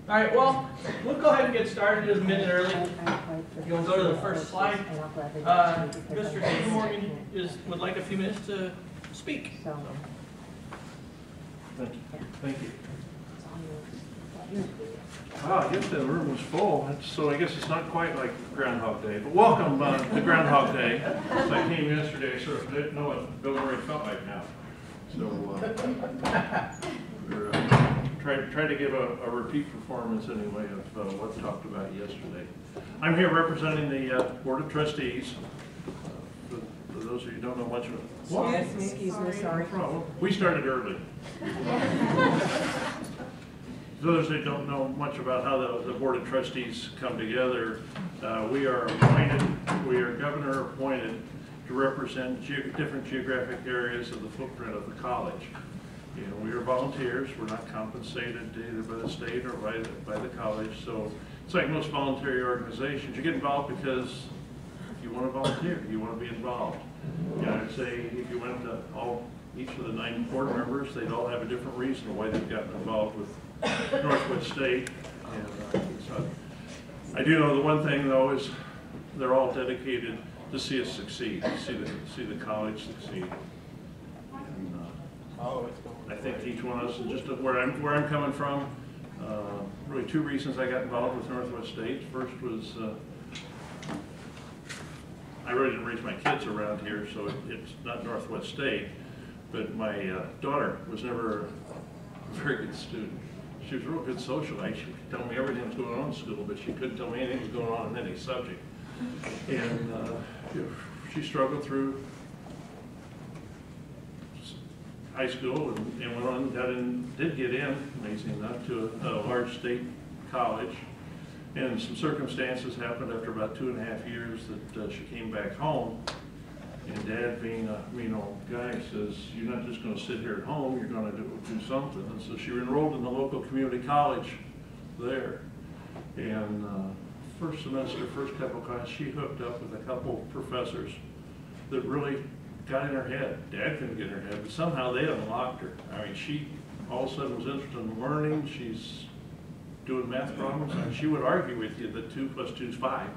All right, well, we'll go ahead and get started just a minute early. You want to go to the first slide? Mr. Siebenmorgen would like a few minutes to speak. So. Thank you. Wow, I guess the room was full, so I guess it's not quite like Groundhog Day. But welcome to Groundhog Day. As I came yesterday, I sort of didn't know what Bill Murray felt like now. So we're try to give a repeat performance anyway of what talked about yesterday. I'm here representing the Board of Trustees. For those of you who don't know much of it. Yes, excuse me, sorry. No problem. We started early. For those who don't know much about how the Board of Trustees come together, we are governor appointed to represent different geographic areas of the footprint of the college. You know, we are volunteers. We're not compensated either by the state or by the college. So it's like most voluntary organizations. You get involved because you want to volunteer. You want to be involved. You know, I'd say if you went to each of the 9 board members, they'd all have a different reason why they've gotten involved with Northwest State. And so I do know the one thing though is they're all dedicated to see us succeed, to see the college succeed. And, I think each one of us, and just where I'm coming from, really 2 reasons I got involved with Northwest State. First was I really didn't raise my kids around here, so it's not Northwest State. But my daughter was never a very good student. She was a real good socialite. She could tell me everything that was going on in school, but she couldn't tell me anything that was going on in any subject. And she struggled through high school and went on, did get in, amazing enough, to a large state college. And some circumstances happened after about 2.5 years that she came back home. And Dad, being a mean old guy, says, "You're not just going to sit here at home, you're going to do something." And so she enrolled in the local community college there. And first semester, first couple of classes, she hooked up with a couple professors that really got in her head. Dad couldn't get in her head, but somehow they unlocked her. I mean, she all of a sudden was interested in learning. She's doing math problems, and she would argue with you that 2 + 2 is 5.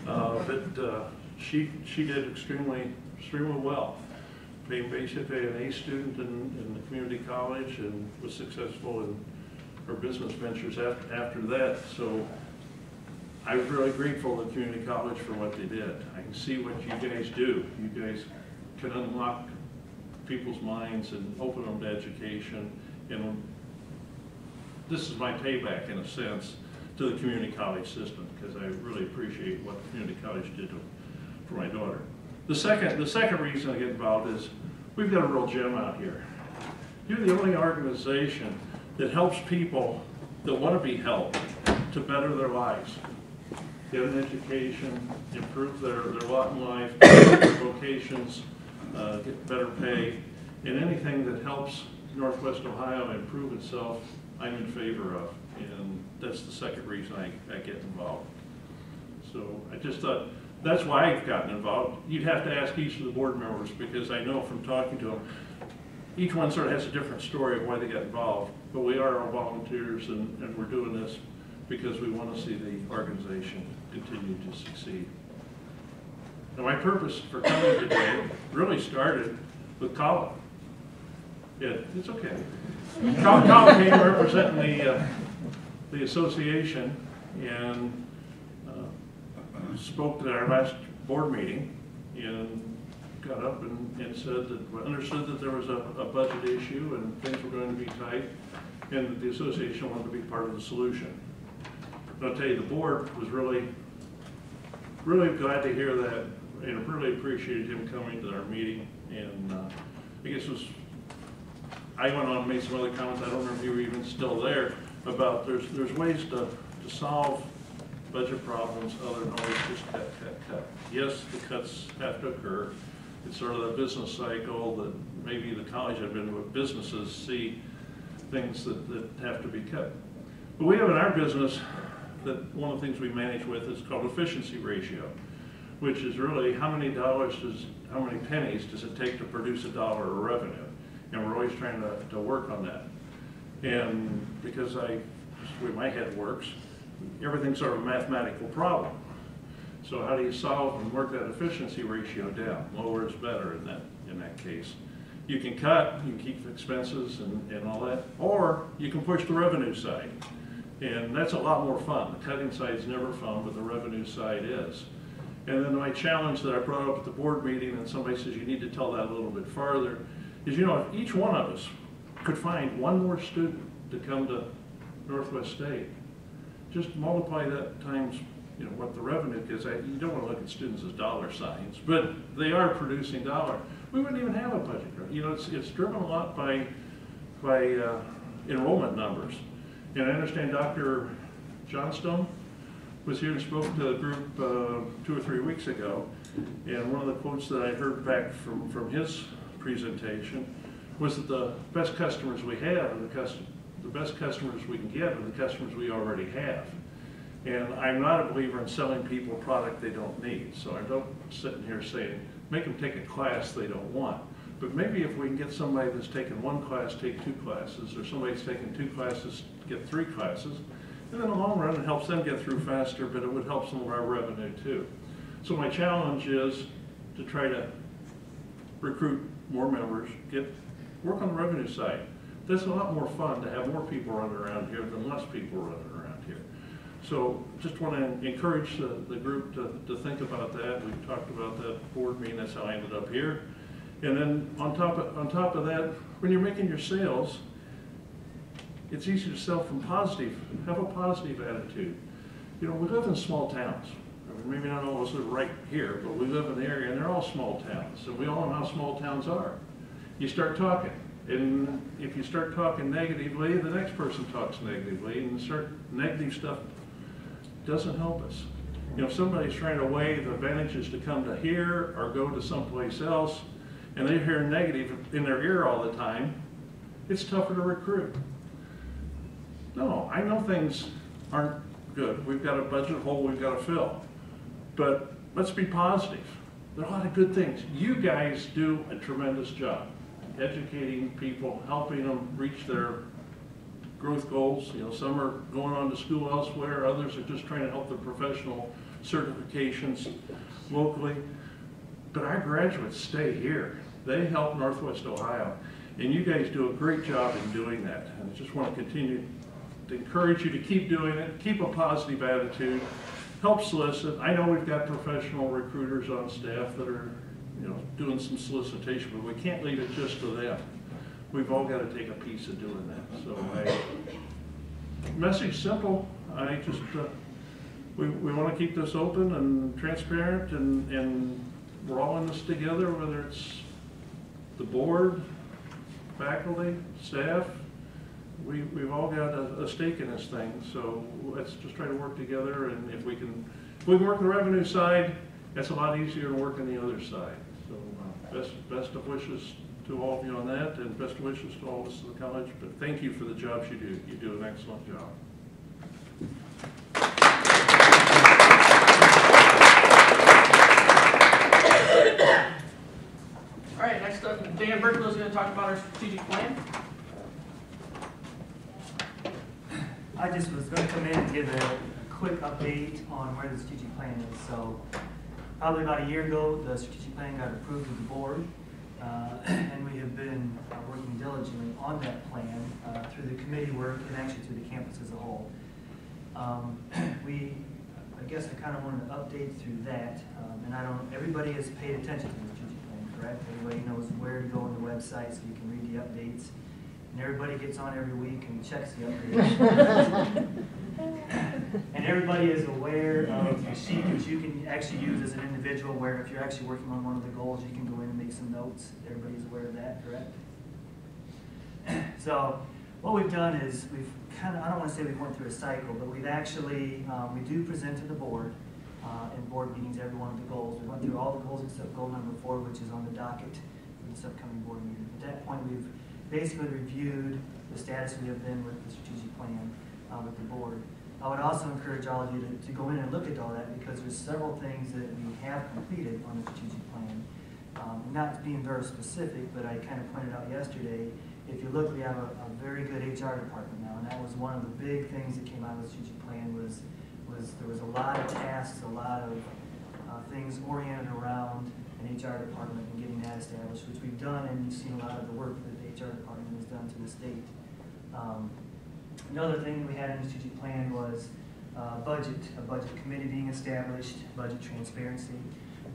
But she did extremely well. Became basically an A student in the community college and was successful in her business ventures after that. So I was really grateful to community college for what they did. I can see what you guys do. You guys can unlock people's minds and open them to education. And this is my payback, in a sense, to the community college system, because I really appreciate what community college did for my daughter. The second reason I get involved is we've got a real gem out here. You're the only organization that helps people that want to be helped to better their lives, get an education, improve their lot in life, their vocations, get better pay, and anything that helps Northwest Ohio improve itself, I'm in favor of. And that's the second reason I get involved. So I just thought, that's why I've gotten involved. You'd have to ask each of the board members, because I know from talking to them, each one sort of has a different story of why they got involved. But we are all volunteers, and we're doing this because we want to see the organization continue to succeed. Now, my purpose for coming today really started with Colin. Yeah, it's okay. Colin came representing the association and spoke at our last board meeting and got up and said that, understood that there was a budget issue and things were going to be tight, and that the association wanted to be part of the solution. And I'll tell you, the board was really glad to hear that, and really appreciated him coming to our meeting. And I guess I went on and made some other comments. I don't remember if you were even still there, about there's ways to solve budget problems other than always just cut. Yes, the cuts have to occur. It's sort of the business cycle that maybe the college I've been with, businesses see things that have to be cut. But we have in our business that one of the things we manage with is called efficiency ratio, which is really how many pennies does it take to produce $1 of revenue? And we're always trying to work on that. And because I just the way my head works, everything's sort of a mathematical problem. So how do you solve and work that efficiency ratio down? Lower is better in that case. You can cut, you can keep expenses and all that, or you can push the revenue side. And that's a lot more fun. The cutting side is never fun, but the revenue side is. And then my challenge that I brought up at the board meeting, and somebody says you need to tell that a little bit farther, is, you know, if each one of us could find one more student to come to Northwest State, just multiply that times, you know, what the revenue is. You don't want to look at students as dollar signs, but they are producing dollar. We wouldn't even have a budget. You know, it's driven a lot by enrollment numbers. And I understand Dr. Johnstone was here and spoke to a group 2 or 3 weeks ago, and one of the quotes that I heard back from his presentation was that the best customers we have are the best customers we can get are the customers we already have. And I'm not a believer in selling people a product they don't need. So I don't sit in here saying, make them take a class they don't want. But maybe if we can get somebody that's taken 1 class, take 2 classes, or somebody's taken 2 classes, get 3 classes, and in the long run it helps them get through faster, but it would help some of our revenue too. So my challenge is to try to recruit more members, work on the revenue side. That's a lot more fun to have more people running around here than less people running around here. So just want to encourage the group to think about that. We talked about that board meeting. That's how I ended up here. And then on top of that, when you're making your sales, it's easy to sell from positive. Have a positive attitude. You know, we live in small towns. I mean, maybe not all of us live right here, but we live in the area, and they're all small towns. And we all know how small towns are. You start talking. And if you start talking negatively, the next person talks negatively, and negative stuff doesn't help us. You know, if somebody's trying to weigh the advantages to come to here or go to someplace else, and they hear negative in their ear all the time, it's tougher to recruit. No, I know things aren't good. We've got a budget hole we've got to fill. But let's be positive. There are a lot of good things. You guys do a tremendous job educating people, helping them reach their growth goals. You know, some are going on to school elsewhere, others are just trying to help their professional certifications locally. But our graduates stay here. They help Northwest Ohio. And you guys do a great job in doing that. And I just want to continue to encourage you to keep doing it, keep a positive attitude, help solicit. I know we've got professional recruiters on staff that are, you know, doing some solicitation, but we can't leave it just to them. We've all got to take a piece of doing that. So message simple. I just, we want to keep this open and transparent, and we're all in this together, whether it's the board, faculty, staff. We've all got a stake in this thing, so let's just try to work together. And if we can work the revenue side, that's a lot easier to work on the other side. So best of wishes to all of you on that, and best of wishes to all of us at the college. But thank you for the jobs you do. You do an excellent job. All right, next up, Dan Burklo is going to talk about our strategic plan. I just was going to come in and give a quick update on where the strategic plan is. So probably about a year ago, the strategic plan got approved with the board, and we have been working diligently on that plan through the committee work and actually through the campus as a whole. I guess I kind of wanted to update through that, and everybody has paid attention to the strategic plan, correct? Everybody knows where to go on the website so you can read the updates. And everybody gets on every week and checks the updates. And everybody is aware of the sheet which you can actually use as an individual, where if you're actually working on one of the goals, you can go in and make some notes. Everybody's aware of that, correct? So what we've done is we've kind of, I don't want to say we went through a cycle, but we've actually, we do present to the board in board meetings every one of the goals. We went through all the goals except goal number 4, which is on the docket for this upcoming board meeting. At that point, we've basically reviewed the status we have been with the strategic plan with the board. I would also encourage all of you to go in and look at all that, because there's several things that we have completed on the strategic plan. Not being very specific, but I kind of pointed out yesterday, If you look, we have a very good HR department now, and that was one of the big things that came out of the strategic plan was there was a lot of tasks, a lot of things oriented around an HR department and getting that established, which we've done, and you've seen a lot of the work that the HR department has done to the state. Another thing we had in the strategic plan was a budget committee being established, budget transparency.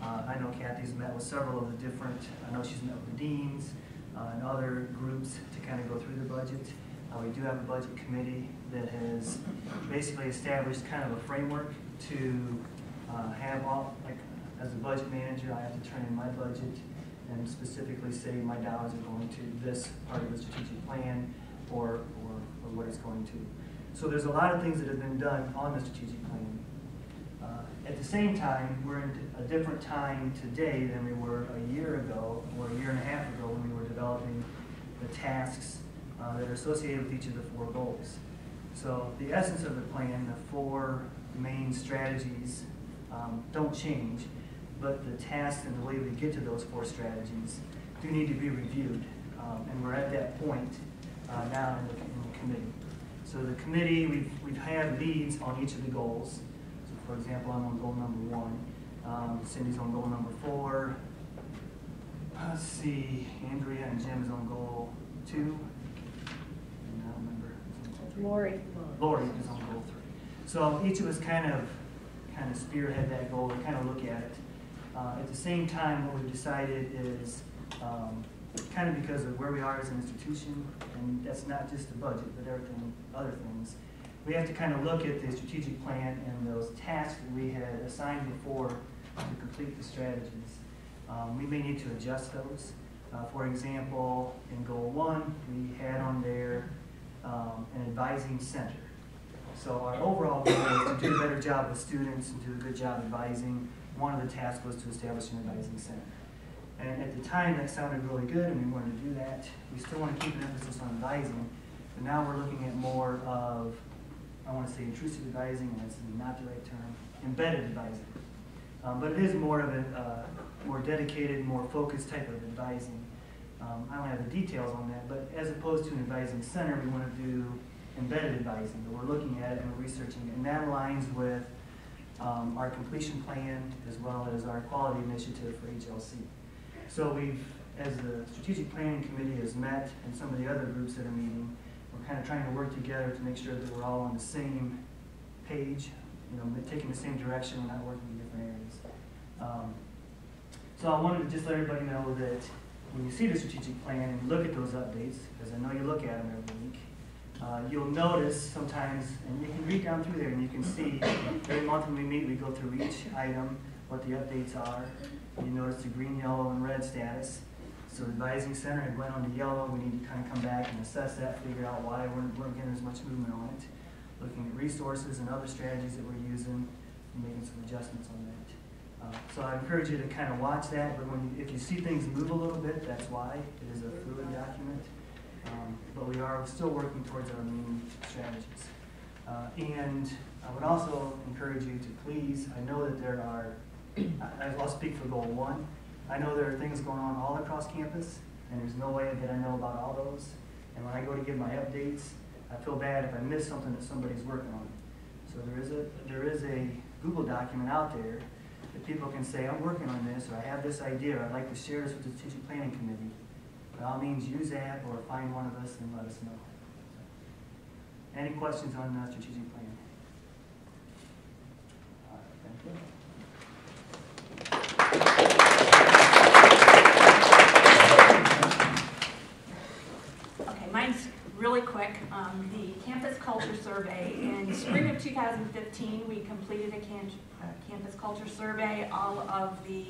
I know Kathy's met with several of the different, I know she's met with the deans and other groups to kind of go through the budget. We do have a budget committee that has basically established kind of a framework to have all, like as a budget manager, I have to turn in my budget and specifically say my dollars are going to this part of the strategic plan or what it's going to. So there's a lot of things that have been done on the strategic plan. At the same time, we're in a different time today than we were a year ago or a year and a half ago when we were developing the tasks that are associated with each of the 4 goals. So the essence of the plan, the 4 main strategies don't change, but the tasks and the way we get to those 4 strategies do need to be reviewed. And we're at that point now in the committee. So the committee, we've had leads on each of the goals. So for example, I'm on goal number 1. Cindy's on goal number 4. Let's see, Andrea and Jim is on goal 2. And I don't remember. Lori. Lori is on goal 3. So each of us kind of spearhead that goal and kind of look at it. At the same time, what we've decided is kind of because of where we are as an institution, and that's not just the budget, but everything, other things, we have to kind of look at the strategic plan and those tasks that we had assigned before to complete the strategies. We may need to adjust those. For example, in goal 1, we had on there an advising center. So our overall goal is to do a better job with students and do a good job advising. One of the tasks was to establish an advising center. And at the time, that sounded really good, and we wanted to do that. We still want to keep an emphasis on advising, but now we're looking at more of, I want to say intrusive advising, and that's not the right term, embedded advising. But it is more of a more dedicated, more focused type of advising. I don't have the details on that, but as opposed to an advising center, we want to do embedded advising. But we're looking at it and we're researching it, and that aligns with our completion plan as well as our quality initiative for HLC. So we've, as the strategic planning committee has met and some of the other groups that are meeting, we're kind of trying to work together to make sure that we're all on the same page, taking the same direction and not working in different areas. So I wanted to just let everybody know that when you see the strategic plan and look at those updates, because I know you look at them every week, you'll notice sometimes, and you can read down through there and you can see every month when we meet, we go through each item, what the updates are. You notice the green, yellow, and red status. So the advising center had went on to yellow. We need to kind of come back and assess that, figure out why we're getting as much movement on it. Looking at resources and other strategies that we're using and making some adjustments on that. So I encourage you to kind of watch that, but if you see things move a little bit, that's why. It is a fluid document. But we are still working towards our main strategies. And I would also encourage you to please, I know that there are, I'll speak for goal 1. I know there are things going on all across campus, and there's no way that I know about all those. And when I go to give my updates, I feel bad if I miss something that somebody's working on. So there is a Google document out there that people can say, I'm working on this, or I have this idea, I'd like to share this with the strategic planning committee. By all means, use that or find one of us and let us know. Any questions on the strategic plan? All right, thank you. Okay, mine's really quick. The campus culture survey, in spring of 2015, we completed a campus culture survey. All of the,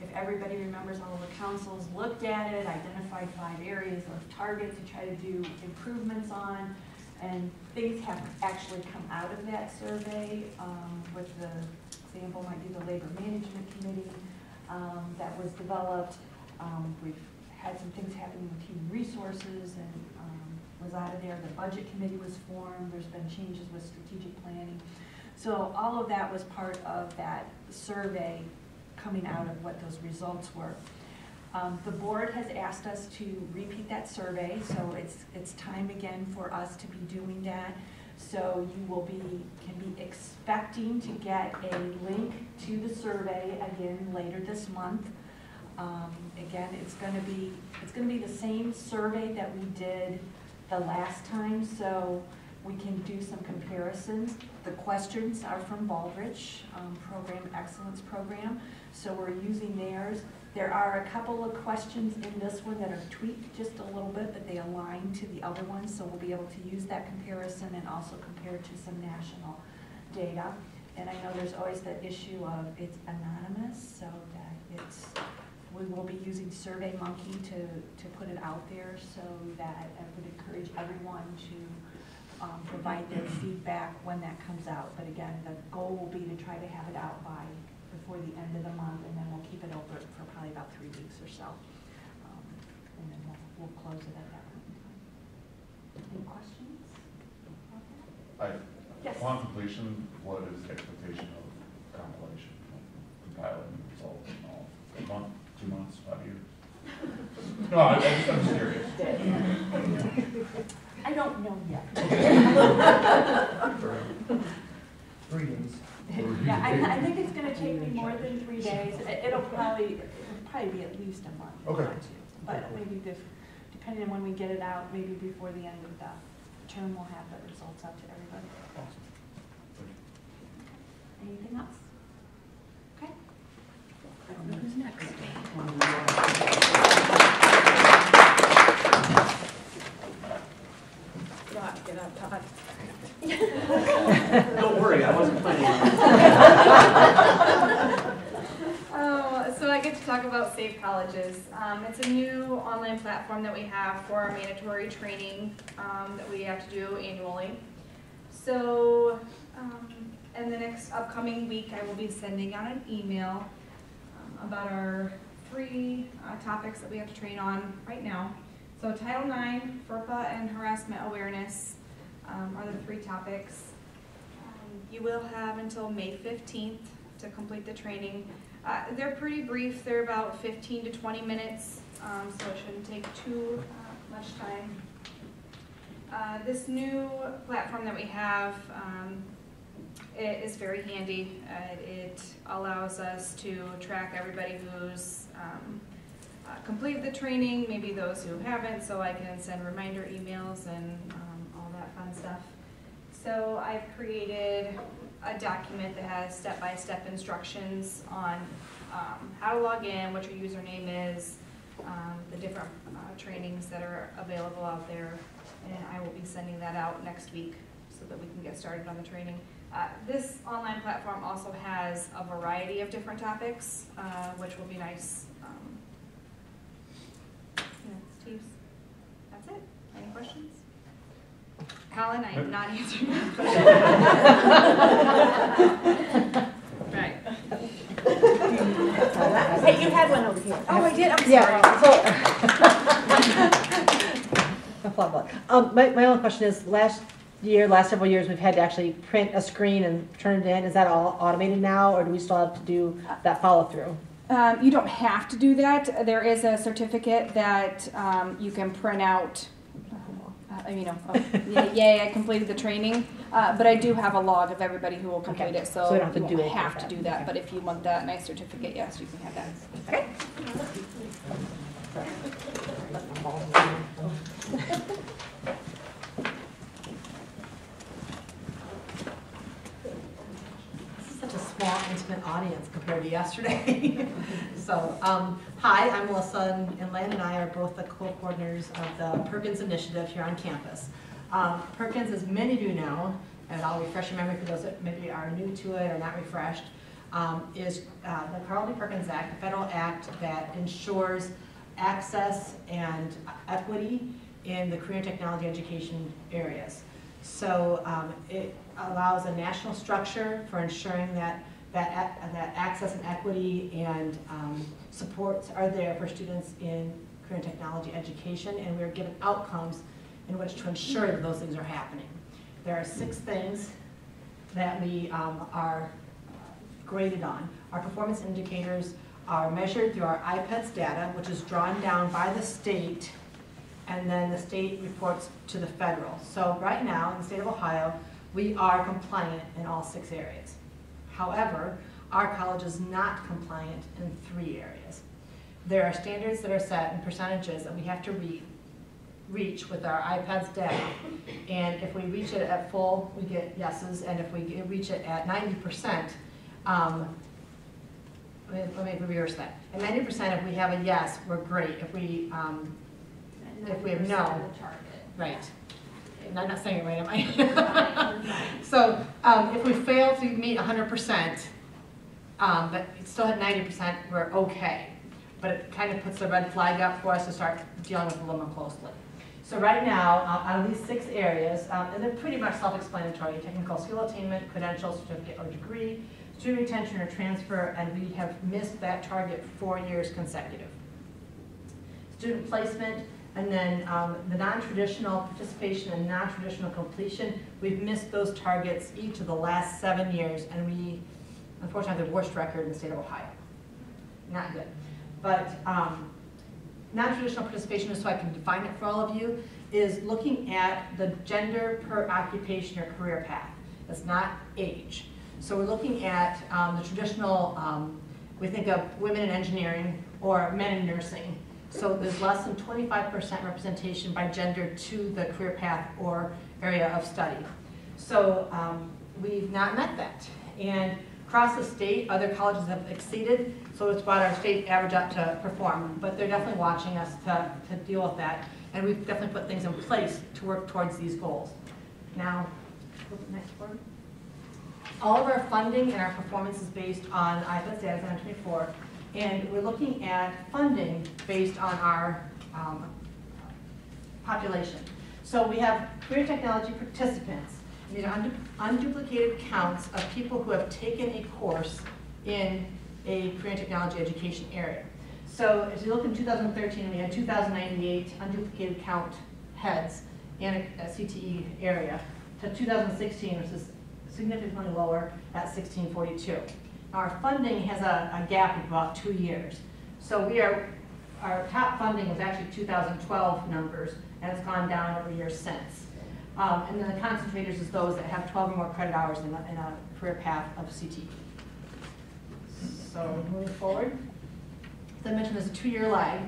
if everybody remembers, all of the councils looked at it, identified 5 areas of target to try to do improvements on, and things have actually come out of that survey. With the example might be the labor management committee that was developed. We've had some things happening with human resources and was out of there. The budget committee was formed. There's been changes with strategic planning. So all of that was part of that survey coming out of what those results were. The board has asked us to repeat that survey, so it's time again for us to be doing that. So you will can be expecting to get a link to the survey again later this month. Again, it's going to be the same survey that we did the last time, so we can do some comparisons. The questions are from Baldrige Program Excellence Program, so we're using theirs. There are a couple of questions in this one that are tweaked just a little bit, but they align to the other ones, so we'll be able to use that comparison and also compare to some national data. And I know there's always that issue of it's anonymous, so that we will be using SurveyMonkey to put it out there, so that I would encourage everyone to provide their feedback when that comes out. But again, the goal will be to try to have it out before the end of the month, and then we'll keep it open for probably about 3 weeks or so. And then we'll close it at that point in time. Any questions? Okay. Yes. Upon completion, what is the expectation of compilation, compiling results and all? A month, 2 months, 5 years? No, I'm just curious. I don't know yet. 3 days. Yeah, I think it's going to take me more than 3 days. It'll probably be at least a month. Okay. But maybe depending on when we get it out, maybe before the end of the term, we'll have the results out to everybody. Awesome. Anything else? Okay. I don't know who's next. Get up, Todd. Don't worry, I wasn't planning on it. So I get to talk about SafeColleges. It's a new online platform that we have for our mandatory training that we have to do annually. So in the next upcoming week, I will be sending out an email about our 3 topics that we have to train on right now. So Title IX, FERPA, and harassment awareness are the 3 topics. You will have until May 15th to complete the training. They're pretty brief. They're about 15 to 20 minutes, so it shouldn't take too much time. This new platform that we have, it is very handy. It allows us to track everybody who's completed the training, maybe those who haven't, so I can send reminder emails and all that fun stuff. So I've created a document that has step-by-step instructions on how to log in, what your username is, the different trainings that are available out there, and I will be sending that out next week so that we can get started on the training. This online platform also has a variety of different topics, which will be nice. Steve's, that's it. Any questions? Colin, I am not answering your question. Right. Hey, you had one over here. Oh, I did? I'm sorry. Yeah, so, my only question is, last several years, we've had to actually print a screen and turn it in. Is that all automated now, or do we still have to do that follow-through? You don't have to do that. There is a certificate that you can print out. Yay, I completed the training. But I do have a log of everybody who will complete it, so we don't have to you do won't it have to do that. But if you want that nice certificate, yes, you can have that. Okay. Such a small, intimate audience compared to yesterday. So, hi, I'm Melissa, and Len and I are both the co-coordinators of the Perkins initiative here on campus. Perkins, as many of you know, and I'll refresh your memory for those that maybe are new to it or not refreshed, is the Carl D. Perkins Act, a federal act that ensures access and equity in the career and technology education areas. So it allows a national structure for ensuring that access and equity and supports are there for students in career and technology education, and we're given outcomes in which to ensure that those things are happening. There are 6 things that we are graded on. Our performance indicators are measured through our IPEDS data, which is drawn down by the state, and then the state reports to the federal. So right now, in the state of Ohio, we are compliant in all 6 areas. However, our college is not compliant in 3 areas. There are standards that are set in percentages that we have to reach with our IPEDS data. And if we reach it at full, we get yeses, and if we reach it at 90%, let me reverse that. At 90%, if we have a yes, we're great. If we have no, right. And I'm not saying it right, am I? So if we fail to meet 100%, but it still at 90%, we're okay. But it kind of puts the red flag up for us to start dealing with it a little more closely. So right now, out of these 6 areas, and they're pretty much self-explanatory: technical skill attainment, credential, certificate, or degree, student retention or transfer, and we have missed that target 4 years consecutive. Student placement, and then the non-traditional participation and non-traditional completion, we've missed those targets each of the last 7 years, and we, unfortunately, have the worst record in the state of Ohio. Not good. But non-traditional participation, just so I can define it for all of you, is looking at the gender per occupation or career path. It's not age. So we're looking at the traditional, we think of women in engineering or men in nursing. So there's less than 25% representation by gender to the career path or area of study. So we've not met that. And across the state, other colleges have exceeded, so it's brought our state average up to perform. But they're definitely watching us to deal with that. And we've definitely put things in place to work towards these goals. Now, go to the next one. All of our funding and our performance is based on IPEDS data 924, and we're looking at funding based on our population. So we have career technology participants. These are unduplicated counts of people who have taken a course in a career technology education area. So as you look in 2013, we had 2,098 unduplicated count heads in a CTE area, to 2016, which is significantly lower at 1,642. Now our funding has a gap of about 2 years. So our top funding was actually 2012 numbers, and it's gone down every year since. And then the concentrators is those that have 12 or more credit hours in a career path of CTE. So moving forward, as I mentioned, there's a 2-year lag.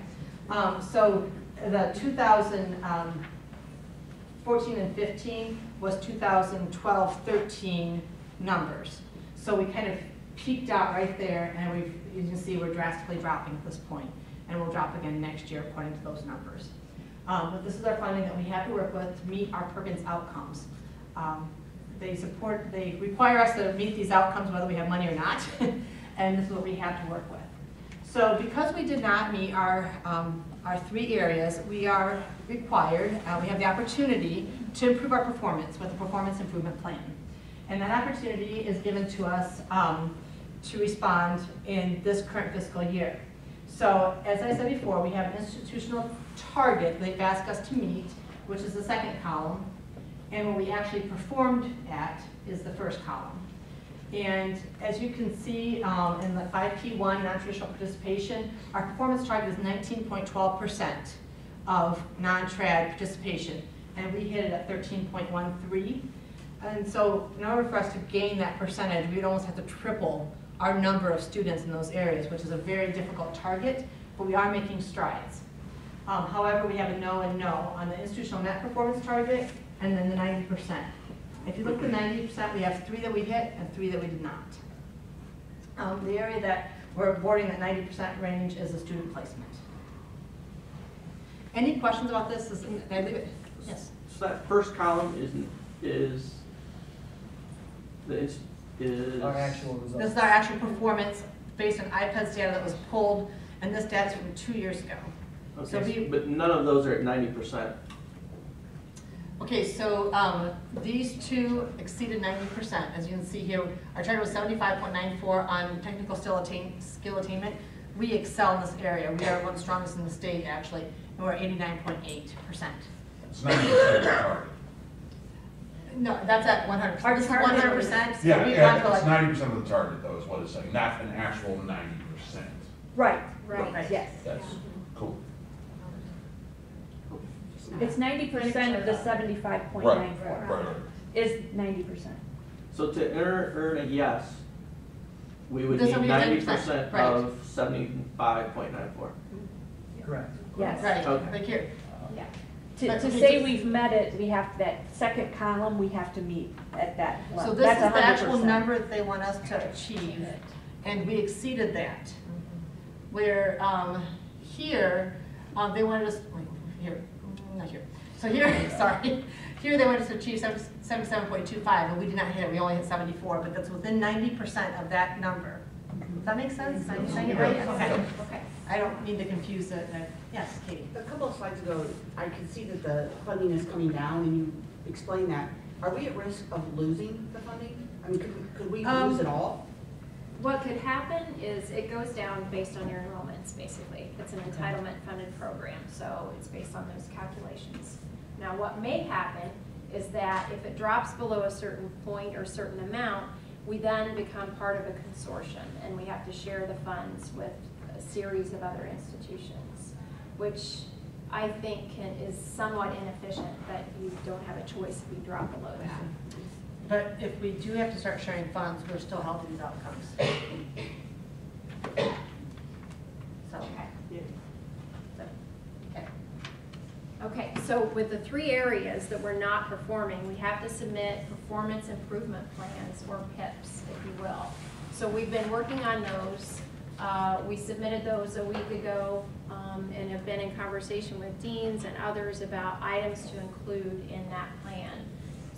So the 2014 and 15 was 2012-13 numbers. So we kind of peaked out right there, and you can see we're drastically dropping at this point, and we'll drop again next year according to those numbers. But this is our funding that we have to work with to meet our Perkins outcomes. They require us to meet these outcomes whether we have money or not, and this is what we have to work with. So because we did not meet our 3 areas, we are required, we have the opportunity to improve our performance with a performance improvement plan. And that opportunity is given to us to respond in this current fiscal year. So as I said before, we have an institutional target they've asked us to meet, which is the 2nd column, and what we actually performed at is the 1st column. And as you can see in the 5P1 non-traditional participation, our performance target is 19.12% of non-trad participation, and we hit it at 13.13. And so in order for us to gain that percentage, we'd almost have to triple our number of students in those areas, which is a very difficult target, but we are making strides. However, we have a no and no on the institutional net performance target, and then the 90%. If you look at the 90%, we have 3 that we hit and 3 that we did not. The area that we're boarding that 90% range is the student placement. Any questions about this? Yes. So that first column is Our actual results. This is our actual performance based on IPEDS data that was pulled, and this data is from 2 years ago. okay, So but none of those are at 90%. Okay, so these 2 exceeded 90%. As you can see here, our target was 75.94 on technical skill attainment. We excel in this area. We are one of the strongest in the state, actually, and we're 89.8%. It's 90% of the target. No, that's at 100%. This is 100%. So Yeah, we've yeah, gone to it's like 90% of the target though is what it's saying, not an actual 90%. Right, Okay. yes. That's cool. It's 90% of the 75.94 Right. is 90%. So to earn a yes, we would This need will be 90% 90%, right. of 75.94. Correct. Yes. Right, Okay. like here. Yeah. But To we say just- we've met it, we have, that second column, we have to meet at that So level. this That's is the actual 100%. number that they want us to achieve, and we exceeded that. Where, here, they wanted us, wait, here, not here. So here, sorry, here they wanted us to achieve 77.25, and we did not hit it, we only hit 74, but that's within 90% of that number. Does that make sense? Am I saying it right? Okay. Okay. I don't need to confuse it. Yes, Katie? A couple of slides ago, I could see that the funding is coming down, and you explained that. Are we at risk of losing the funding? I mean, could we lose it all? What could happen is it goes down based on your enrollments, basically. It's an entitlement funded program, so it's based on those calculations. Now, what may happen is that if it drops below a certain point or certain amount, we then become part of a consortium, and we have to share the funds with a series of other institutions, which I think is somewhat inefficient, but you don't have a choice if we drop below that. But if we do have to start sharing funds, we're still held to these outcomes. So, Okay. okay. Okay, so with the 3 areas that we're not performing, we have to submit performance improvement plans, or PIPs, if you will. So we've been working on those. We submitted those a week ago and have been in conversation with deans and others about items to include in that plan.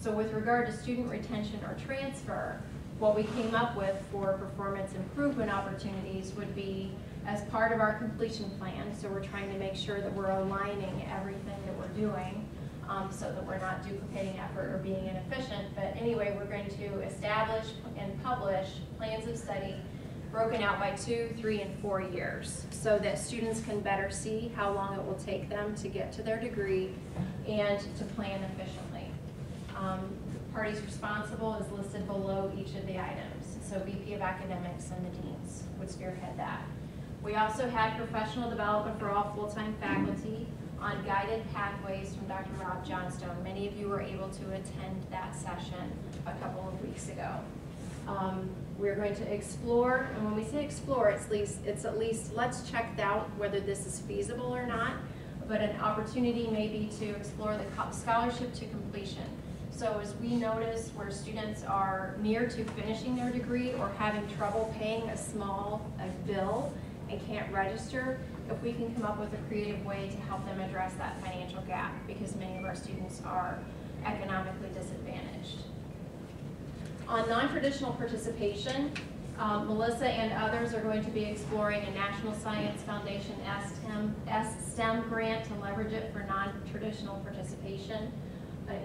So with regard to student retention or transfer, what we came up with for performance improvement opportunities would be as part of our completion plan. So we're trying to make sure that we're aligning everything that we're doing so that we're not duplicating effort or being inefficient. But anyway, we're going to establish and publish plans of study broken out by 2, 3, and 4 years so that students can better see how long it will take them to get to their degree and to plan efficiently. The parties responsible is listed below each of the items. So VP of Academics and the deans would spearhead that. We also had professional development for all full-time faculty on guided pathways from Dr. Rob Johnstone. Many of you were able to attend that session a couple of weeks ago. We're going to explore, and when we say explore, it's at least let's check out whether this is feasible or not, but an opportunity may be to explore the scholarship to completion. So as we notice where students are near to finishing their degree or having trouble paying a small bill and can't register, if we can come up with a creative way to help them address that financial gap, because many of our students are economically disadvantaged. On non-traditional participation, Melissa and others are going to be exploring a National Science Foundation STEM grant to leverage it for non-traditional participation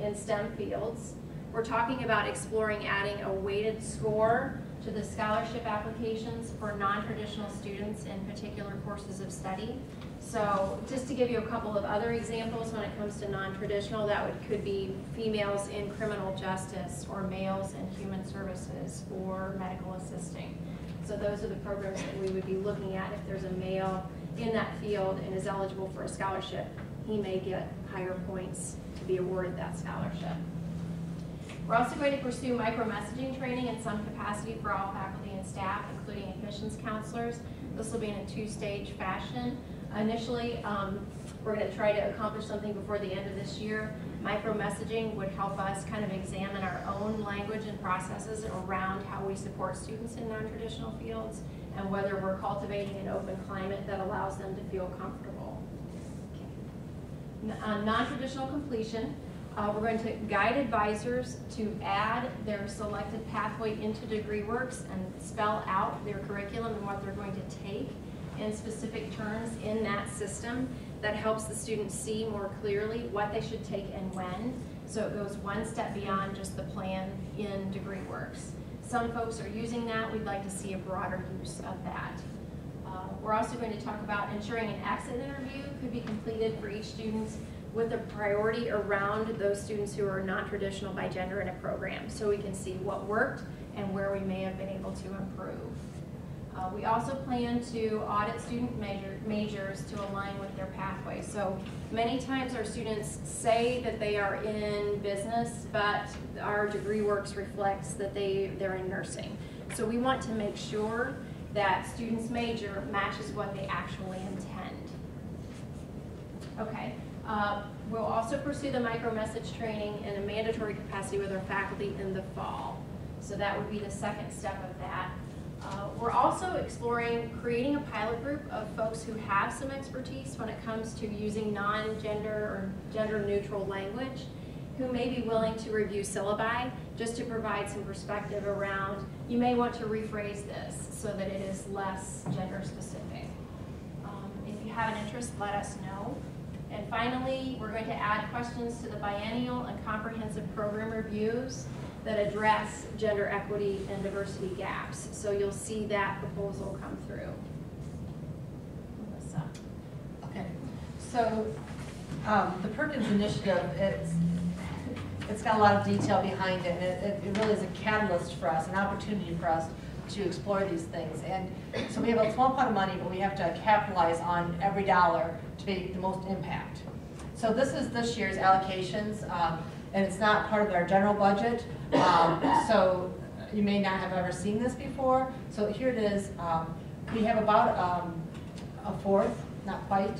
in STEM fields. We're talking about exploring adding a weighted score to the scholarship applications for non-traditional students in particular courses of study. So just to give you a couple of other examples when it comes to non-traditional, could be females in criminal justice or males in human services or medical assisting. So those are the programs that we would be looking at. If there's a male in that field and is eligible for a scholarship, he may get higher points to be awarded that scholarship. We're also going to pursue micro-messaging training in some capacity for all faculty and staff, including admissions counselors. This will be in a 2-stage fashion. Initially, we're going to try to accomplish something before the end of this year. Micro-messaging would help us kind of examine our own language and processes around how we support students in non-traditional fields and whether we're cultivating an open climate that allows them to feel comfortable. On non-traditional completion, we're going to guide advisors to add their selected pathway into DegreeWorks and spell out their curriculum and what they're going to take in specific terms in that system that helps the students see more clearly what they should take and when. So it goes one step beyond just the plan in DegreeWorks. Some folks are using that. We'd like to see a broader use of that. We're also going to talk about ensuring an exit interview could be completed for each student with a priority around those students who are non-traditional by gender in a program, so we can see what worked and where we may have been able to improve. We also plan to audit student majors to align with their pathway. So many times our students say that they are in business, but our degree works reflects that they're in nursing. So we want to make sure that students' major matches what they actually intend. Okay. We'll also pursue the micro-message training in a mandatory capacity with our faculty in the fall. So that would be the second step of that. We're also exploring creating a pilot group of folks who have some expertise when it comes to using non-gender or gender-neutral language, who may be willing to review syllabi just to provide some perspective around, you may want to rephrase this so that it is less gender-specific. If you have an interest, let us know. And finally, we're going to add questions to the biennial and comprehensive program reviews that address gender equity and diversity gaps. So you'll see that proposal come through. Melissa. Okay, so the Perkins initiative, it's got a lot of detail behind it, and it really is a catalyst for us, an opportunity for us to explore these things. And so we have a small pot of money, but we have to capitalize on every dollar to make the most impact. So this is this year's allocations, and it's not part of our general budget. So you may not have ever seen this before. So here it is. We have about a fourth, not quite,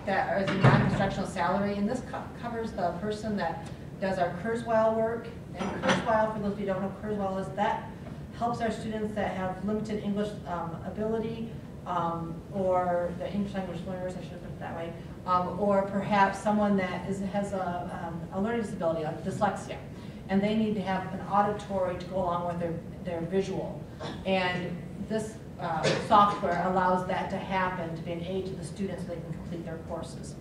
that is a non-instructional salary, and this covers the person that does our Kurzweil work. And Kurzweil, for those of you who don't know, Kurzweil is that helps our students that have limited English ability, or the English language learners, I should have put it that way, or perhaps someone that has a learning disability, like dyslexia, and they need to have an auditory to go along with their visual. And this software allows that to happen, to be an aid to the students so they can complete their courses.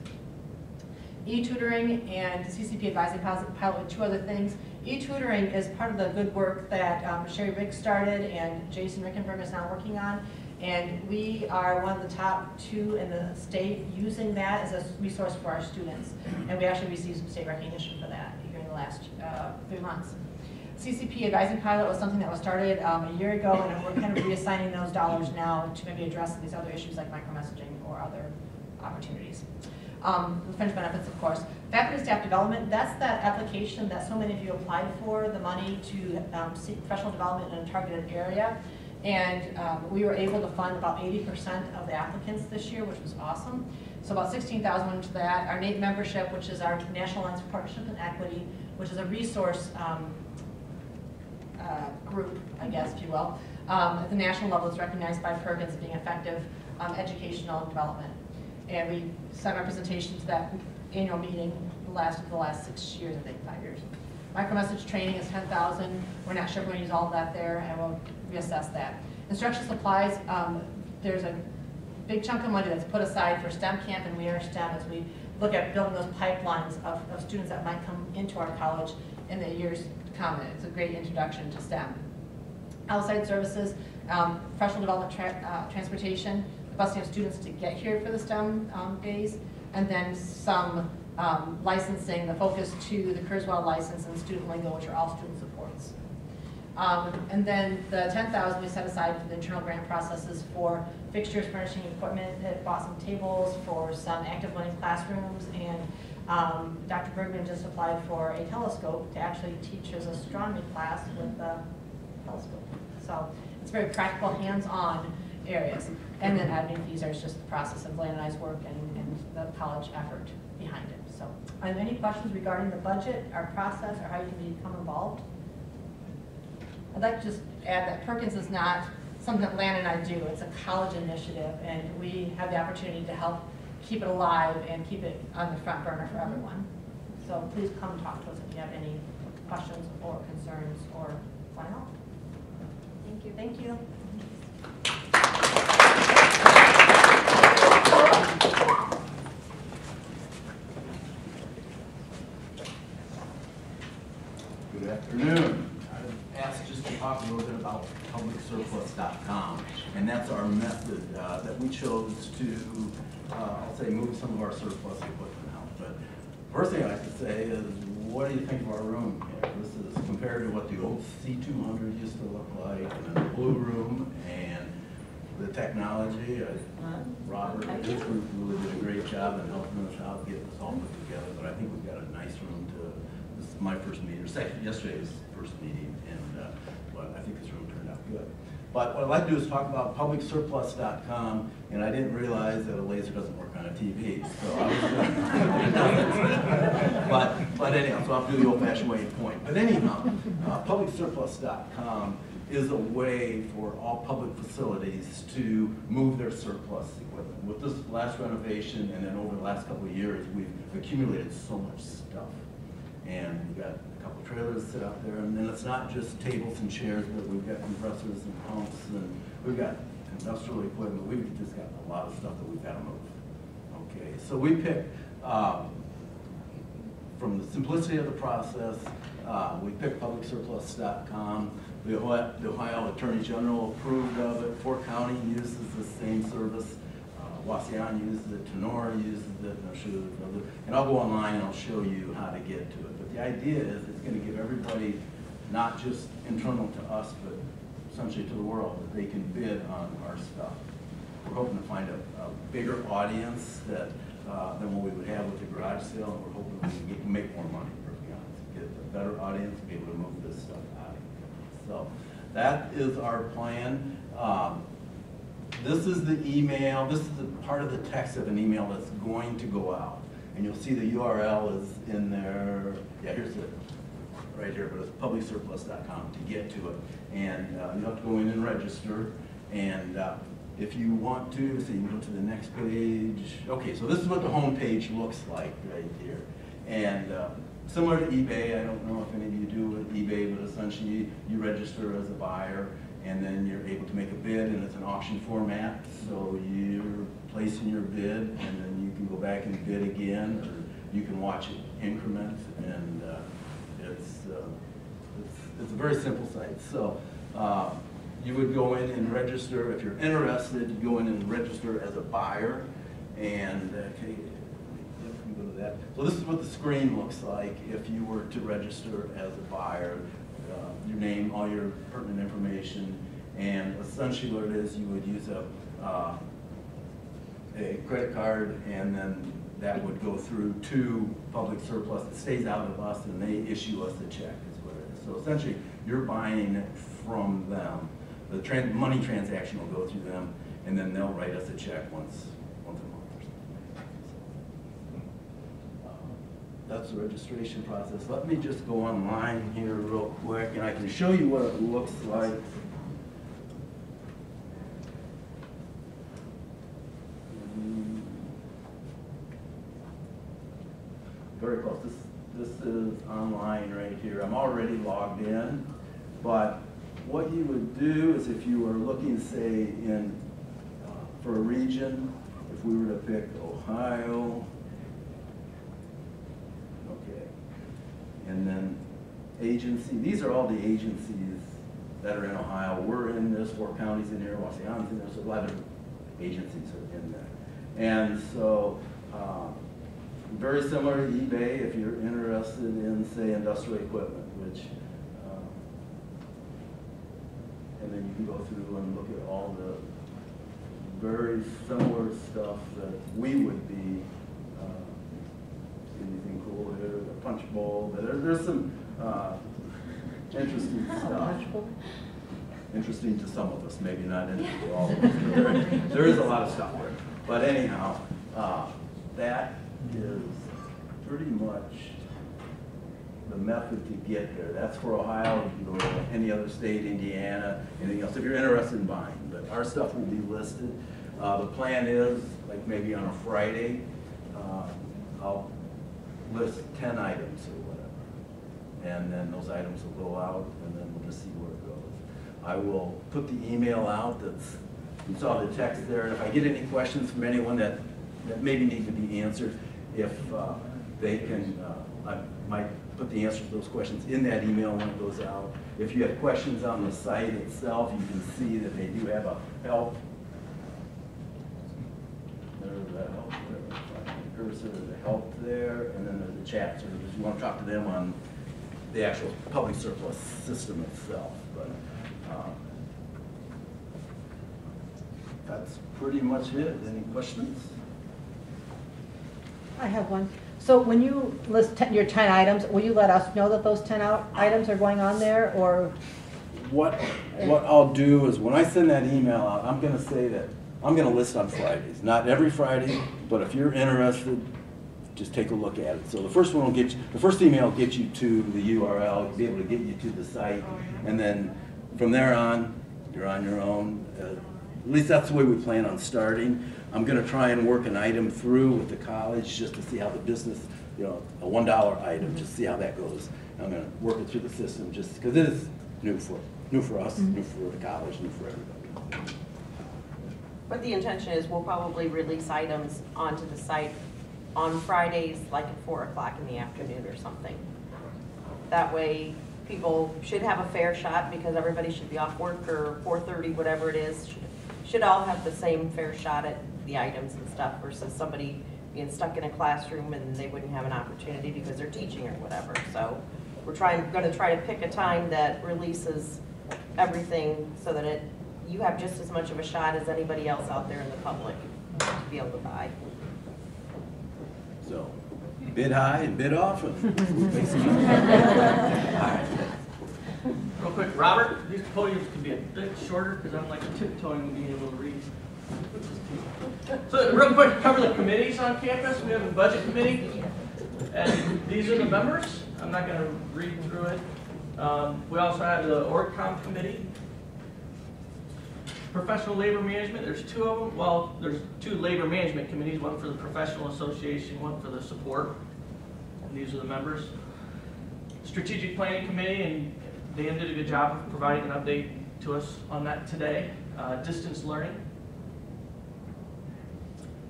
E-tutoring and CCP advising pilot, two other things. E-tutoring is part of the good work that Sherry Rick started and Jason Rickenberg is now working on. And we are one of the top 2 in the state using that as a resource for our students. And we actually received some state recognition for that here in the last 3 months. CCP advising pilot was something that was started a year ago, and we're kind of reassigning those dollars now to maybe address these other issues like micromessaging or other opportunities. The fringe benefits, of course. Faculty staff development, that's that application that so many of you applied for, the money to seek professional development in a targeted area. And we were able to fund about 80% of the applicants this year, which was awesome. So about $16,000 went to that. Our NAEP membership, which is our National Alliance for Partnership and Equity, which is a resource group, I guess, if you will. At the national level, it's recognized by Perkins as being effective educational development. And we sent our presentation to that annual meeting the last 6 years, I think, 5 years. Micromessage training is $10,000. We're not sure if we're going to use all of that there, and we'll reassess that. Instruction supplies, there's a big chunk of money that's put aside for STEM Camp and We Are STEM as we look at building those pipelines of students that might come into our college in the years to come. It's a great introduction to STEM. Outside services, professional development transportation, busing of students to get here for the STEM days, and then some licensing, the focus to the Kurzweil license and student lingo, which are all student supports. And then the $10,000 we set aside for the internal grant processes for fixtures, furnishing, equipment. It bought some tables for some active learning classrooms, and Dr. Bergman just applied for a telescope to actually teach his astronomy class with the telescope. So it's very practical, hands-on areas. And then admin fees are just the process of Lan and I's work and the college effort behind it. So are there any questions regarding the budget, our process, or how you can become involved? I'd like to just add that Perkins is not something that Lan and I do. It's a college initiative, and we have the opportunity to help keep it alive and keep it on the front burner for everyone. So please come talk to us if you have any questions or concerns or want to help. Thank you. Thank you. Good afternoon. I'm asked just to talk a little bit about publicsurplus.com, and that's our method that we chose to, I'll say, move some of our surplus equipment out. But first thing I have to say is, what do you think of our room here? This is compared to what the old C200 used to look like, and the blue room, and the technology. Robert and his group really did a great job in helping us out get this all put together, but I think we've got a nice room to, this is my first meeting, or second, yesterday's first meeting, and but I think this room turned out good. But what I'd like to do is talk about publicsurplus.com, and I didn't realize that a laser doesn't work on a TV, so I was but anyhow, so I'll do the old-fashioned way and point. But anyhow, publicsurplus.com is a way for all public facilities to move their surplus equipment. With this last renovation and then over the last couple of years, we've accumulated so much stuff. And we've got a couple trailers sit out there, and then it's not just tables and chairs, but we've got compressors and pumps, and we've got industrial equipment. We've just got a lot of stuff that we've got to move. Okay, so we picked, from the simplicity of the process, we picked publicsurplus.com. The Ohio Attorney General approved of it. Fort County uses the same service. Wasion uses it, Tenora uses it, and I'll show you another. And I'll go online and I'll show you how to get to it. But the idea is it's going to give everybody, not just internal to us, but essentially to the world, that they can bid on our stuff. We're hoping to find a bigger audience that than what we would have with the garage sale, and we're hoping we can make more money, to be honest. Get a better audience, be able to move this stuff out of here. So that is our plan. This is the email, this is the part of the text of an email that's going to go out. And you'll see the URL is in there. Yeah, here's it, right here, but it's publicsurplus.com to get to it. And you have to go in and register. And if you want to, so you can go to the next page. Okay, so this is what the home page looks like right here. And similar to eBay, I don't know if any of you do with eBay, but essentially you register as a buyer, and then you're able to make a bid, and it's an auction format, so you're placing your bid, and then you can go back and bid again, or you can watch it increment, and it's a very simple site. So you would go in and register. If you're interested, you go in and register as a buyer, and okay, you can go to that. So this is what the screen looks like if you were to register as a buyer. Your name, all your pertinent information, and essentially what it is, you would use a credit card, and then that would go through to Public Surplus. It stays out of us, and they issue us a check, is what it is. So essentially, you're buying it from them. The money transaction will go through them, and then they'll write us a check once a month or something. That's the registration process. Let me just go online here real quick, and I can show you what it looks like. Very close. This is online right here. I'm already logged in, but what you would do is if you were looking, say, in for a region, if we were to pick Ohio, okay, and then agency. These are all the agencies that are in Ohio. We're in this, Fort County's in here, Wasion's in there, so a lot of agencies are in there. And so, very similar to eBay if you're interested in, say, industrial equipment, which, and then you can go through and look at all the very similar stuff that we would be, anything cool here, the punch bowl, but there's some interesting stuff. Interesting to some of us, maybe not interesting to all of us, but there is a lot of stuff there. But anyhow, that is pretty much the method to get there. That's for Ohio. You can go to any other state, Indiana, anything else, if you're interested in buying. But our stuff will be listed. The plan is, like maybe on a Friday, I'll list 10 items or whatever. And then those items will go out, and then we'll just see where it goes. I will put the email out that's, you saw the text there, and if I get any questions from anyone that maybe need to be answered, if they can, I might put the answers to those questions in that email when it goes out. If you have questions on the site itself, you can see that they do have a help. There's a help there, cursor, there's a help there, and then there's a chat service. You want to talk to them on the actual public surplus system itself. But that's pretty much it. Any questions? I have one. So when you list your 10 items, will you let us know that those 10 items are going on there, or? What I'll do is when I send that email out, I'm gonna say that I'm gonna list on Fridays. Not every Friday, but if you're interested, just take a look at it. So the first one will get you, the first email will get you to the URL, be able to get you to the site, and then from there on, you're on your own. At least that's the way we plan on starting. I'm gonna try and work an item through with the college just to see how the business, you know, a $1 item, just see how that goes. I'm gonna work it through the system just because it is new for us, new for the college, new for everybody. But the intention is we'll probably release items onto the site on Fridays, like at 4 o'clock in the afternoon or something. That way, people should have a fair shot because everybody should be off work or 4:30, whatever it is. Should all have the same fair shot at the items and stuff versus somebody being stuck in a classroom and they wouldn't have an opportunity because they're teaching or whatever. So we're going to try to pick a time that releases everything so that you have just as much of a shot as anybody else out there in the public to be able to buy. So, bid high and bid often. Real quick, Robert, these podiums can be a bit shorter because I'm like tiptoeing and being able to read. So real quick, cover the committees on campus. We have a budget committee, and these are the members. I'm not going to read through it. We also have the OrgCom committee. Professional labor management, there's 2 of them. Well, there's 2 labor management committees, one for the professional association, one for the support. And these are the members. Strategic planning committee, and Dan did a good job of providing an update to us on that today. Distance learning.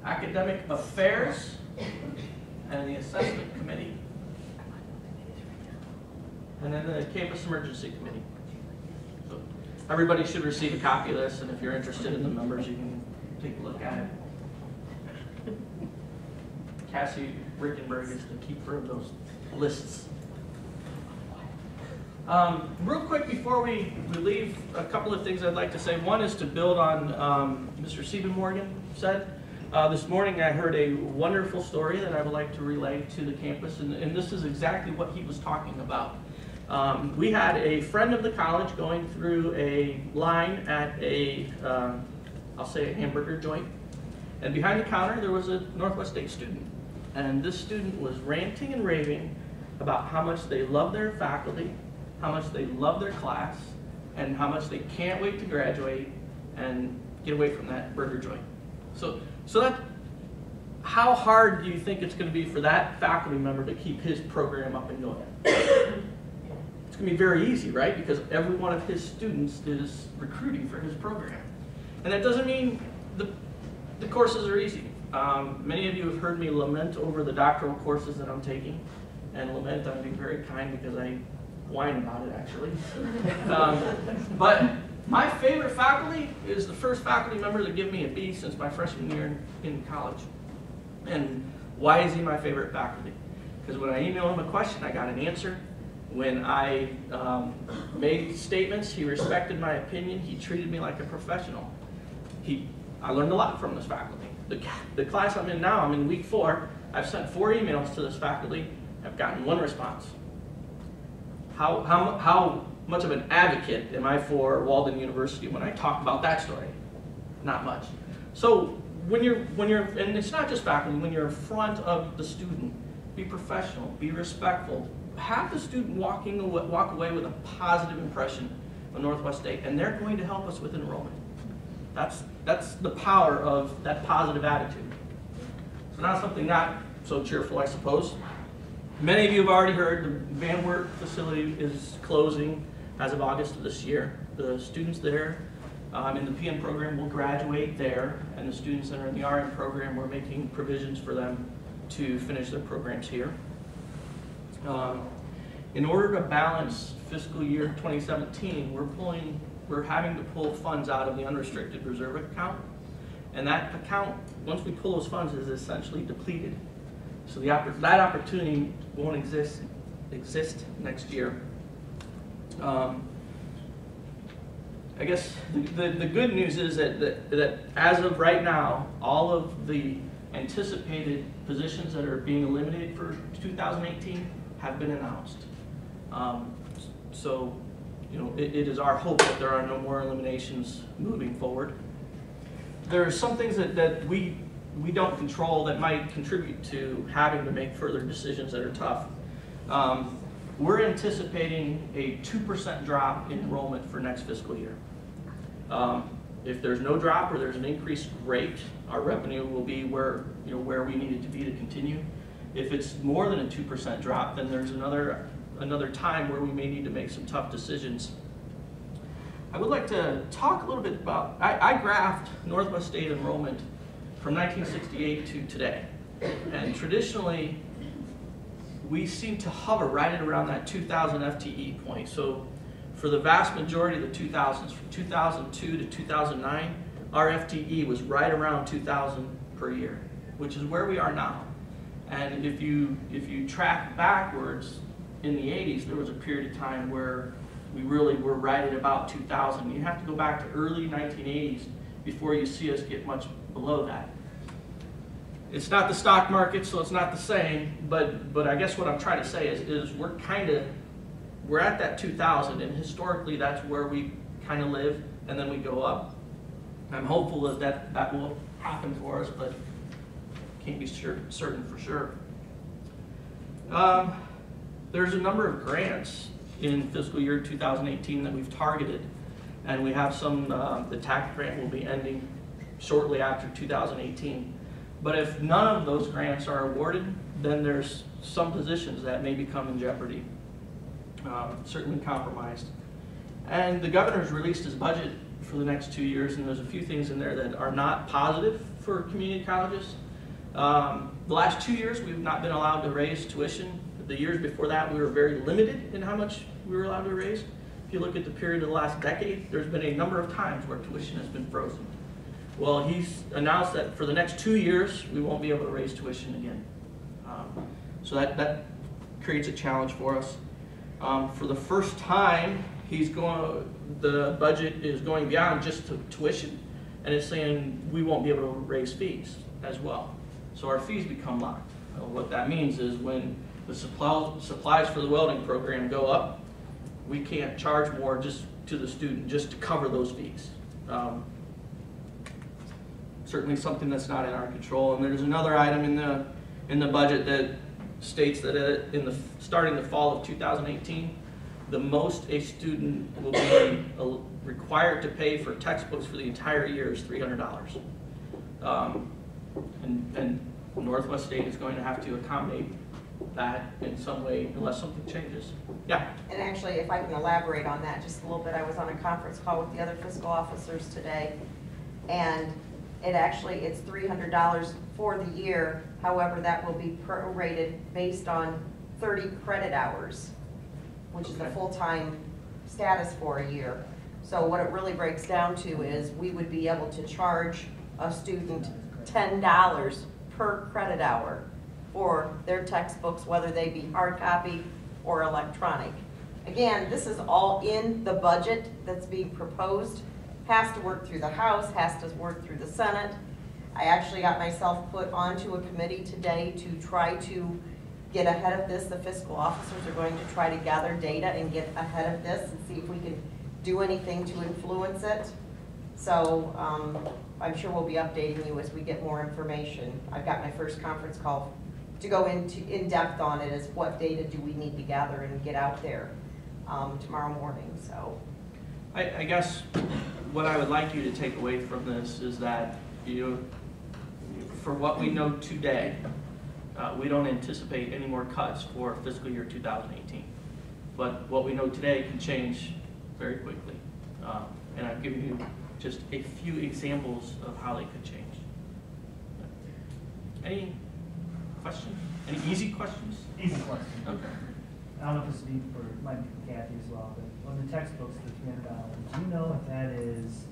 Academic affairs, and the assessment committee. And then the campus emergency committee. So everybody should receive a copy of this, and if you're interested in the members, you can take a look at it. Cassie Rickenberg is the keeper of those lists. Real quick before we leave, a couple of things I'd like to say. One is to build on Mr. Siebenmorgen said. This morning I heard a wonderful story that I would like to relay to the campus, and this is exactly what he was talking about. We had a friend of the college going through a line at I'll say a hamburger joint, and behind the counter there was a Northwest State student, and this student was ranting and raving about how much they love their faculty, how much they love their class, and how much they can't wait to graduate and get away from that burger joint. So that, how hard do you think it's going to be for that faculty member to keep his program up and going? It's going to be very easy, right? Because every one of his students is recruiting for his program. And that doesn't mean the courses are easy. Many of you have heard me lament over the doctoral courses that I'm taking. And lament, I'm being very kind because I whine about it, actually. But my favorite faculty is the first faculty member to give me a B since my freshman year in college. And why is he my favorite faculty? Because when I emailed him a question, I got an answer. When I made statements, he respected my opinion. He treated me like a professional. I learned a lot from this faculty. The class I'm in now, I'm in week 4. I've sent 4 emails to this faculty. I've gotten 1 response. How much of an advocate am I for Walden University when I talk about that story? Not much. So when you're, and it's not just faculty, when you're in front of the student, be professional, be respectful. Have the student walk away with a positive impression of Northwest State, and they're going to help us with enrollment. That's the power of that positive attitude. So now something not so cheerful, I suppose. Many of you have already heard the Van Wert facility is closing as of August of this year. The students there in the PM program will graduate there, and the students that are in the RN program, we're making provisions for them to finish their programs here. In order to balance fiscal year 2017, we're having to pull funds out of the unrestricted reserve account, and that account, once we pull those funds, is essentially depleted. So that opportunity won't exist I guess the good news is that as of right now, all of the anticipated positions that are being eliminated for 2018 have been announced. So, you know, it is our hope that there are no more eliminations moving forward. There are some things that we don't control that might contribute to having to make further decisions that are tough. We're anticipating a 2% drop in enrollment for next fiscal year. If there's no drop or there's an increased rate, our revenue will be where we need it to be to continue. If it's more than a 2% drop, then there's another time where we may need to make some tough decisions. I would like to talk a little bit about, I graphed Northwest State enrollment from 1968 to today. And traditionally, we seem to hover right at around that 2,000 FTE point. So for the vast majority of the 2000s, from 2002 to 2009, our FTE was right around 2,000 per year, which is where we are now. And if you track backwards, in the 80s, there was a period of time where we really were right at about 2,000. You have to go back to early 1980s before you see us get much below that. It's not the stock market, so it's not the same, but I guess what I'm trying to say is we're at that 2,000, and historically that's where we kind of live, and then we go up. I'm hopeful that will happen for us, but can't be certain for sure. There's a number of grants in fiscal year 2018 that we've targeted, and we have some, the TAC grant will be ending shortly after 2018. But if none of those grants are awarded, then there's some positions that may become in jeopardy, certainly compromised. And the governor's released his budget for the next 2 years, and there's a few things in there that are not positive for community colleges. The last 2 years, we've not been allowed to raise tuition. The years before that, we were very limited in how much we were allowed to raise. If you look at the period of the last decade, there's been a number of times where tuition has been frozen. Well, he's announced that for the next 2 years, we won't be able to raise tuition again. So that creates a challenge for us. For the first time, the budget is going beyond just tuition, and it's saying we won't be able to raise fees as well. So our fees become locked. What that means is when the supplies for the welding program go up, we can't charge more just to the student just to cover those fees. Certainly something that's not in our control. And there's another item in the budget that states that starting the fall of 2018, the most a student will be required to pay for textbooks for the entire year is $300. And Northwest State is going to have to accommodate that in some way unless something changes. Yeah? And actually, if I can elaborate on that just a little bit, I was on a conference call with the other fiscal officers today, and it's $300 for the year. However, that will be prorated based on 30 credit hours, which is the full-time status for a year. So what it really breaks down to is we would be able to charge a student $10 per credit hour for their textbooks, whether they be hard copy or electronic. Again, this is all in the budget that's being proposed. Has to work through the House, has to work through the Senate. I actually got myself put onto a committee today to try to get ahead of this. The fiscal officers are going to try to gather data and get ahead of this and see if we can do anything to influence it. So I'm sure we'll be updating you as we get more information. I've got my first conference call to go in depth on it, is what data do we need to gather and get out there tomorrow morning. So I guess what I would like you to take away from this is that, for what we know today, we don't anticipate any more cuts for fiscal year 2018. But what we know today can change very quickly. And I've given you just a few examples of how they could change. Any questions? Any easy questions? Easy question. Okay. I don't know if this might be for Kathy as well, but on the textbooks, the $300, do you know if that is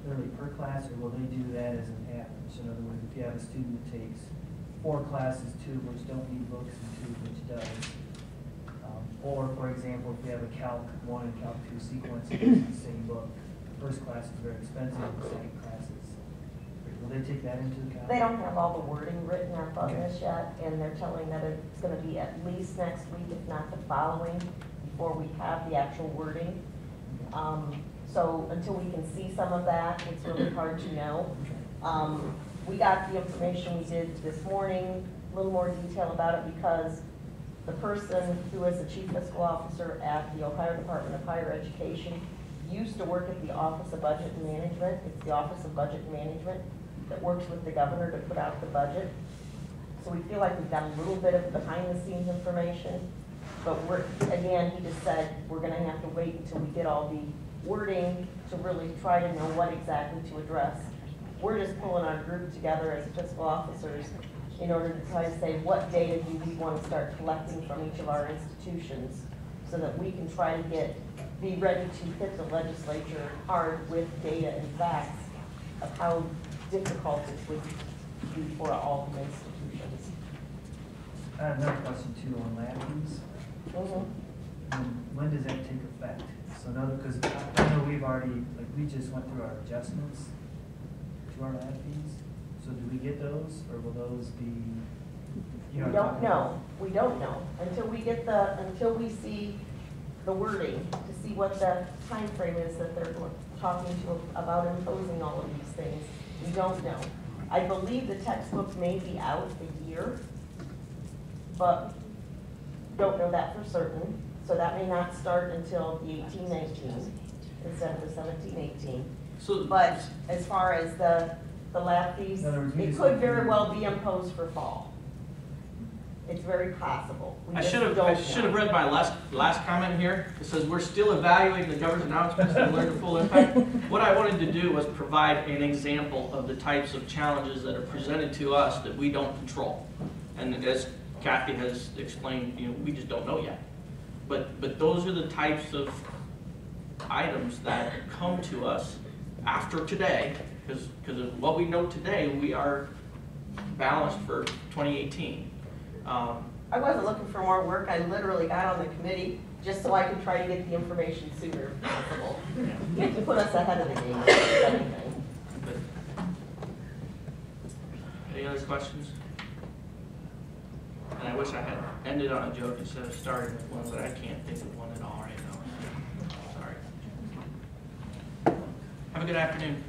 literally per class, or will they do that as an average? In other words, if you have a student that takes 4 classes, 2 which don't need books and 2 which does. Or, for example, if you have a Calc 1 and Calc 2 sequence, it's the same book. first class is very expensive, the second class is, will they take that into account? They don't have all the wording written up on this yet, and they're telling that it's gonna be at least next week, if not the following, before we have the actual wording. So until we can see some of that, it's really hard to know. We got the information we did this morning, a little more detail about it, because the person who is the chief fiscal officer at the Ohio Department of Higher Education used to work at the Office of Budget and Management. It's the Office of Budget and Management that works with the governor to put out the budget. So we feel like we've got a little bit of behind-the-scenes information, but again, he just said we're gonna have to wait until we get all the wording to really try to know what exactly to address. We're just pulling our group together as fiscal officers in order to try to say what data do we want to start collecting from each of our institutions so that we can try to be ready to hit the legislature hard with data and facts of how difficult it would be for all the institutions. I have another question too on lab fees. When does that take effect? So because I know we've already, like we just went through our adjustments to our lab fees. So do we get those, or will those be? We don't know. We don't know until we see the wording to see what the time frame is that they're talking to about imposing all of these things. We don't know. I believe the textbooks may be out a year, but don't know that for certain. So that may not start until the 18-19 instead of the 17-18. So, but as far as the lab fees, it could very well be imposed for fall. It's very possible. I should have read my last comment here. It says we're still evaluating the governor's announcements to learn the full impact. What I wanted to do was provide an example of the types of challenges that are presented to us that we don't control. And as Kathy has explained, we just don't know yet. But those are the types of items that come to us after today, because of what we know today, we are balanced for 2018. I wasn't looking for more work. I literally got on the committee just so I could try to get the information sooner if possible. You have to put us ahead of the game with everything. Any other questions? And I wish I had ended on a joke instead of starting with one, but I can't think of one at all right now. Sorry. Have a good afternoon.